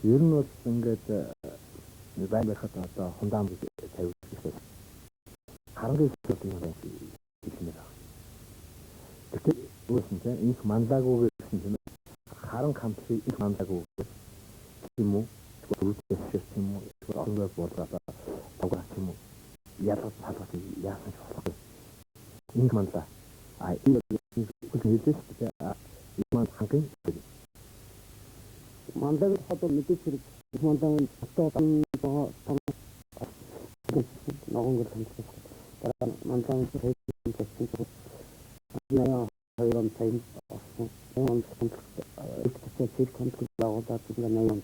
Ер нь бол ингээд байн байхад одоо хундаам тавьж ирсэн. Харангийн зүйл юм байна хэлмээр байна. Тэгэхээр үүсэн чинь их мандаггүй гэсэн чинь харан хамтыг их мандаггүй юм уу? Зүрхээс юм уу? Орноо болоод тавгаач юм уу? Ялгаж салгаж яасан ч болохгүй. Инх мандаа. Энэ хэлдэг чинь манд хангын мандаг хатуу мэдээж хэрэг мандаг хатуу ногонгор хэлсэн. Дараа мандаг хэлсэн. Яа хоёрын тайм авсан. Он контрол контрол байгуулаад байгаа юм.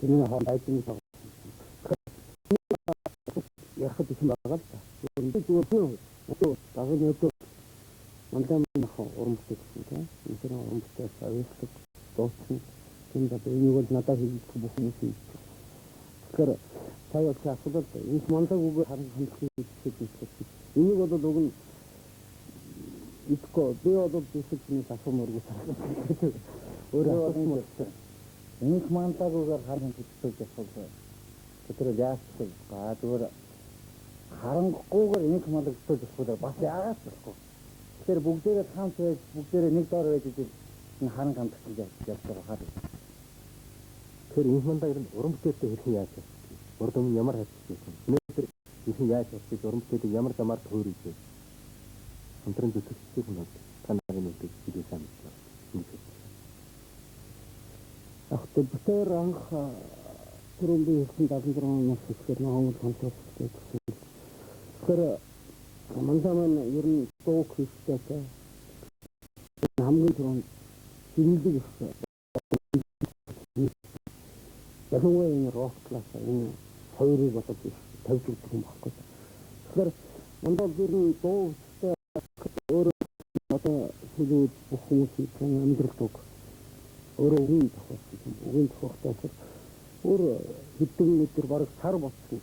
Энэ хавьдын яхад их байгаа л та. Энэ зүгээр юу дагнаа мандан нөхөө урамтай гэсэн тийм. Тэр урамтай савьлдаг дооцсон. Тэнд энийг бол надад хийх бүх юм шиг. Тэгэхээр таяа асуулт энэ мандаг үгээр харан хэмжих хэрэгтэй. Энийг бол уг нь итко би одоо дисциплинээс асуумаар гүйцэтгэв. Өөрөө асуумаар. Энэ мандаг үгээр харан хэмжих гэсэн. Тэр яасан ба зүгээр харангүйгээр энэ мандаг зөвхөн бас яагаад гэхгүй. Тэр бүгдээрээ хамт байж бүгдээрээ нэг доор байж энэ харан хамтдаг яаж байгаа хаа. Тэр энэ мандаг урамтай хэрхэн яаж вэ? Урд өмнө ямар хайцсан юм? Өнөөдөр ихэнх яаж хийж урамтай ямар замаар төөрөж вэ? Хамтран зүтгэж юм байна. Та нарын үгтэй хэлээ сайн байна. Ахтай битэр анх түрүүний хэлсэн 76 оноос ихэр ногоон хамтдаг гэсэн. Тэр мандаа маань ер нь дуу хийхтэй хамгийн түрүүнд хинэлдэг гэсэн. Ялангуяа энэ рок класс энэ хоёрыг болоод тавьж өгдөг юм баггүй. Тэгэхээр мандаа ер нь дуу хийхтэй өөрөө одоо хэлээд бүх хүмүүсийн амьдралдаг өөрөө үгийн тохиолдол өөр хэдэн өдөр бараг сар болсон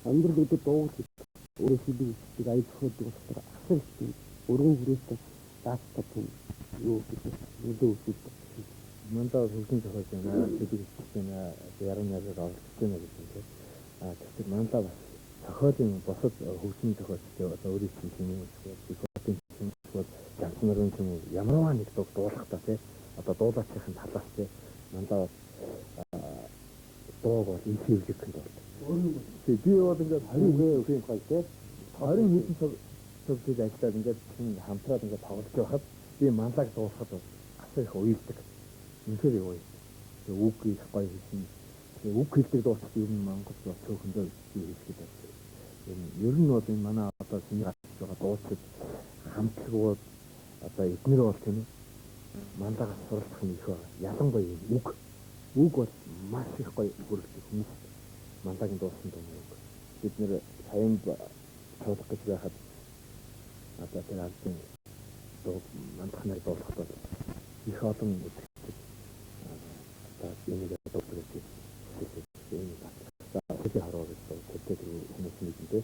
амьдрал өдөр дуу өөрөө хэлдэг аяд хөдөг болохоор асар өргөн хүрээтэй даатдаг юм юу гэдэг үдөө үсэлдэг. Мандаа хөгжим зохиож байна. Тэдэг байна. Яран яраар оролцож байна гэсэн тийм. Тэгэхээр мандаа бас зохиолын босод хөгжим зохиолчтой одоо өөрийн чинь юм эсвэл ганцмарын юм ямарваа нэг дуулах та тийм. Одоо дуулаачийн талаас тийм мандаа дууг бол их хөвлөх юм бол. Би бол ингээд 20 үеийн гой тийм 20 хэдэн цогцыг ажиллаад ингээд хамтраад ингээд тоглож байхад би манлаг дуусахад асар их уйлдаг. Үнэхээр юу вэ? Үг их гоё хэлсэн. Үг хэлдэг дуусах юм Монгол бол цөөхөндөө хийх гэдэг. Ер нь бол энэ манай одоо шинэ гарч байгаа дуусах хамтлагууд одоо эднэр бол тийм манлагаас суралцах нь их байна. Ялангуяа үг бол маш их гоё хүрэлцэх хүмүүс манлагын дууссан юм. Бид нэр сайн цоолох гэж байхад одоо тэр албан дуу мандах нар дуулахад бол их олон үзэгчид одоо энийг дуулдаг гэж энэ за хараад тэр хүмүүс нэгэнтэй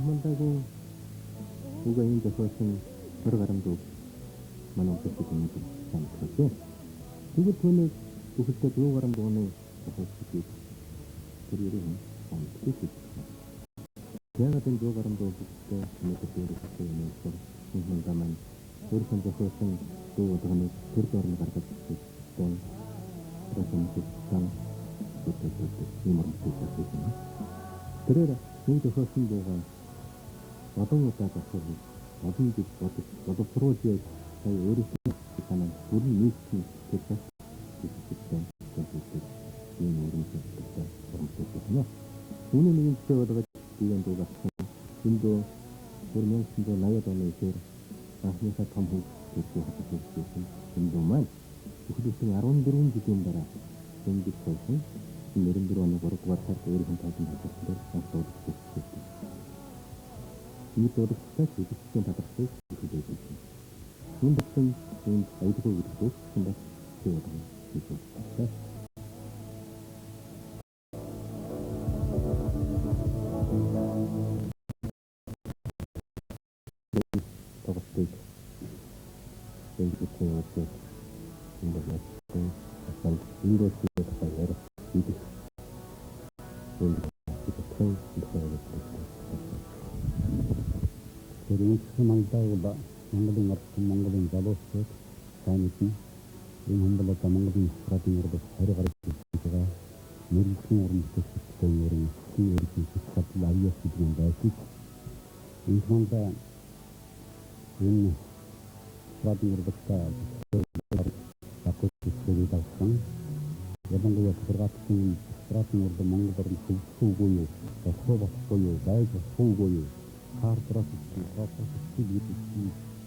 Мандагийн үгийн зохиолын зөр гарамд манай өсөлтөд нэг санагдав. Тэгвэл түүнийг бүхэлдээ дуу гарамд дууны зохиолчдыг тэр ерөн санагдав. Яг энэ дуу гарамд бүхэлдээ нэг төрөлтэй юм шиг мандаа маань өөрийнхөө зохиолын дуу удааныг тэр дорн гаргаж ирсэн. Тэр нэг зохиолын дуугаа олон удаа гасгал олон гэж бодож сая өөрийнхөө санаанд бүрэн нийцсэн гэж хэлсэн. Энэ өөрийнхөө боромжтой. Үүний нэгэн зүйл болгож биеийн дуу гассан. Энэ дуу 1980-ад оны ихэр анхныхаа том хөгжлийн хатагсан. Энэ дуу маань бүхэлдээ 14 жилийн дараа зөнгөж болсон. 94 оны 3 дугаар сард өөрийнхөө тайлбар хийсэн асуудал. Ini produk kita juga yang tak terus diproduksi. Untuk yang itu produk sudah dilakukan. Tokopedik, yang kita lakukan, untuk melakukan asal industri terbayar itu, untuk kita tahu untuk melakukan. 그리고 만다고다 만다는 같은 만다는 잡았어. 다니지. 이 만다가 만다는 스트라이킹으로 해려가지고 제가 머리통으로 붙였던 요리 이렇게 같이 날렸으면 다시 이 만다 이 스트라이킹으로 갖고 있으리다 상 이런 거 같은 스트라이킹으로 만다는 후고요. 소박고요. 나이가 후고요. Хартras студии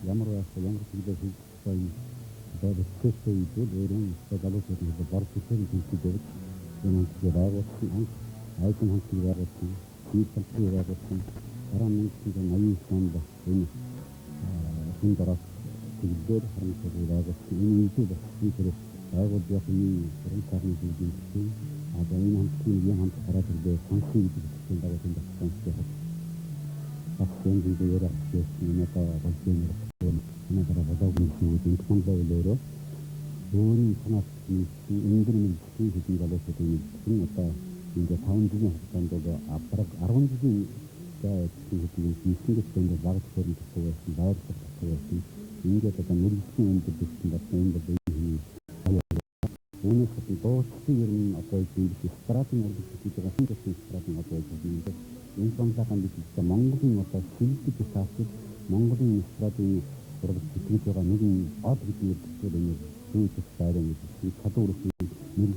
ямар зүйлээ хийж байгаа одоо тэстэй időрэн стагалж байгаа барцсан зүйлүүд энэ байгуулсан айкон хантыг байгуулсан дийпэлтэй байгуулсан дараа нь 80 онд энэ хин дараа чиглэлээр харамсалтай байгуулсан энэ үйл болсон тэр байгуул яг энэ уран сайхны зүйлийн гэсэн одоо энэ хамтлагийн юм хамт хараад ирлээ сонсхий гэдэг хэлсэн дагуу энэ сонсож байгаа. Ахын зүйлээр авчихсан надад болчихсон юм. Надад болоогүй шүү дээ. Томлоолоороо өөрийн санаат өндөр мэдээ хийх galaaтай юм. Одоо ингээд 5 жилийн хугацаанд бол апраг 10 жилийн хийх хийсгэд энэ багц төрөнд тусгасан байрлал тусгасан. Ингээд одоо мөрөлдсөн өндөр дэвшин болсон энэ бол үүнээс гадна дуучин ер нь одоо ийм стратеги урд хийж байгаа шинжлэх стратеги одоо ийм энэ сонирхолтой бид Монголын одоо шилдэг засаг Монголын стратеги урд хийж байгаа нэгэн од гэдэг зүйл энэ зүйч сайрын нэг чадвар нэг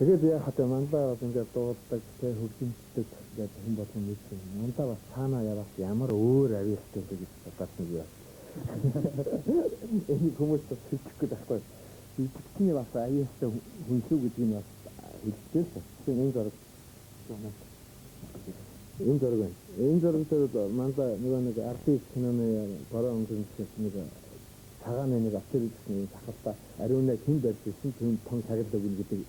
тэгээд яг хатаа мандаа бол ингээд дууддаг тэ хөгжимчдэг ингээд хэн болгон мэдсэн. Мандаа бас цаанаа явах ямар өөр авьяастай гэж бодсон юм. Энэ хүмүүс ч хэлчихгүй байхгүй. Хэлчихний бас авьяастай хүн шүү гэдэг нь бас хэлдэг л. Энэ зэрэг энэ зэрэг дээр мандаа нэг артист киноны бороо өнгөрсөн нэг цагааны нэг авторын захалта ариунаа хэн барьж ирсэн түн том цаглаг үн гэдэг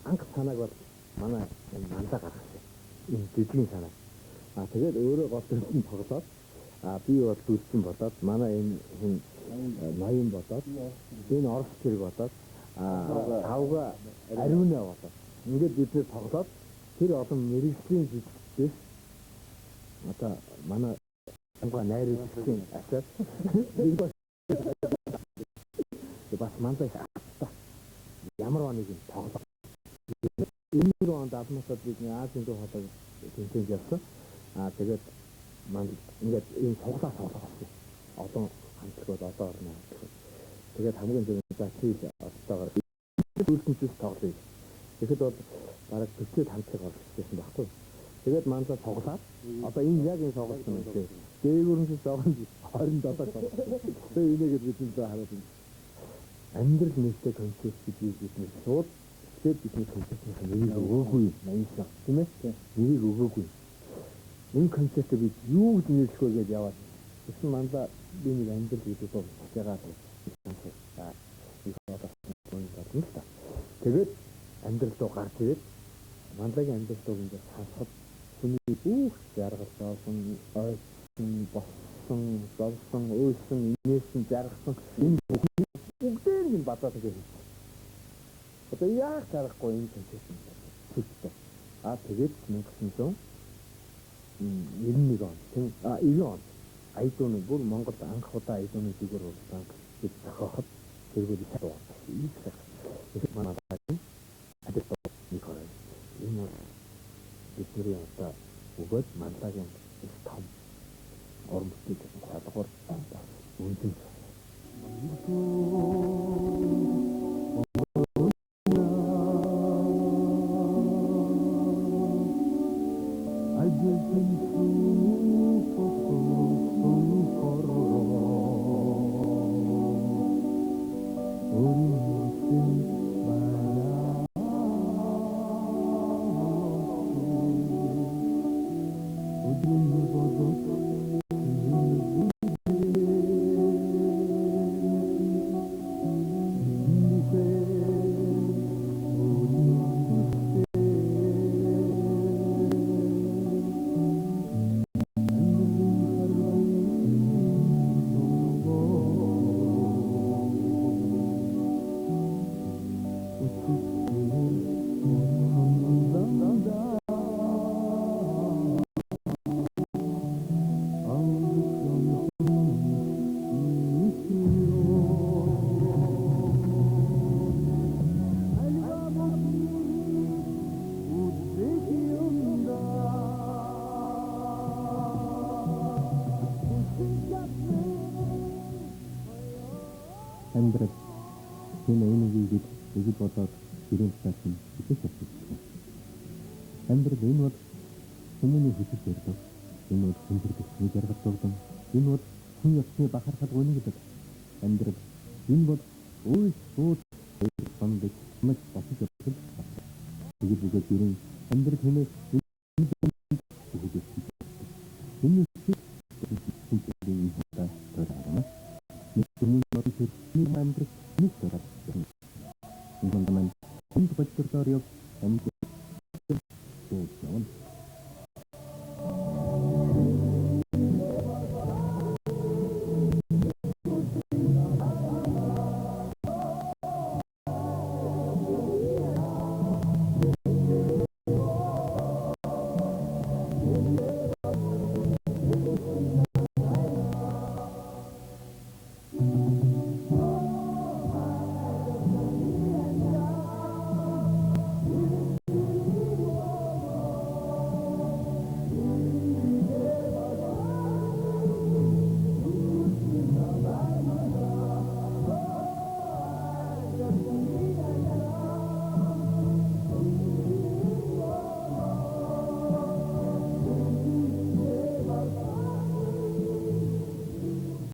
анх санааг бол манай мандаа гаргасан. Энэ дэдгийн санаа. Тэгээд өөрөө голдсон тоглоод би бол дүүцэн болоод манай энэ хүн ноён болоод энэ орос хэрэг болоод тавга ариунаа болоо. Ингээд бид нэр тоглоод тэр олон мэрэгжлийн жижигчдээс одоо манай хамгаа найруулагчийн ачаад нэг бас мандаж та ямар нэг юм тоглоо. Энэ онд алмасад бид Азийн дуу хоолой тэмцээн явсан. Тэгээд манд ингээд ийм тоглоо болсон. Одоо хамтлагууд одоо орно. Тэгээд хамгийн зөв за чи оттойгоор үйлдэнчээс тоглоё. Тэгэхэд бол бараг 40-д хамтлаг орчихсон байхгүй. Тэгээд мандаа тоглоод одоо энэ яг энэ тоглолт юм тий. Дээгүүрнээс зогонд 27 тоглолт. Тэгээд энийгээд бид энэ хараад байна. Амьдрал нэртэй концепт гэж бидний шууд тэгээд бидний концептын нэрийг өгөөгүй наяасан тийм ээ. Нэрийг өгөөгүй. Энэ концептыг бид юу гэж нэрлэх вэ гэж яваад гэсэн мандаа би нэг амьдрал гэдэг бол яагаад вэ? Их одоо юм та. Тэгээд амьдрал руу гарч ирээд мандагийн амьдрал руу ингээд хасахад хүний бүх жаргал зоосон, ойсон, боссон, зовсон, өйсөн, инээсэн, жаргасан энэ бүгдээр нь бадаад гэж. Одоо яг тарахгүй энэ концепт хэлдэг. Тэгээд 1991 он тийм 90 он айдууны бүр Монголд анх удаа айдууны дээгүүр болсон гэж зохиоход тэргүүр их дуу. Их манай адил нэг орой. Энэ бол бидний одоо өгөөд мандагийн том орон бүтээл салгуур үнэн. амьдрал энэ үнийг ингэж бодоод ирээд байсан хэвчээ болчихсон. Амьдрал энэ бол хүмүүний хүсэл зорилго. Энэ бол хүндрэлтэй зүйл яргал зовлон. Энэ бол хүн ёсны бахархал гүн гэдэг. Амьдрал энэ бол үй сууд сондыг маш босож явах. Тэгээд бүгд ирэн амьдрал хэмээх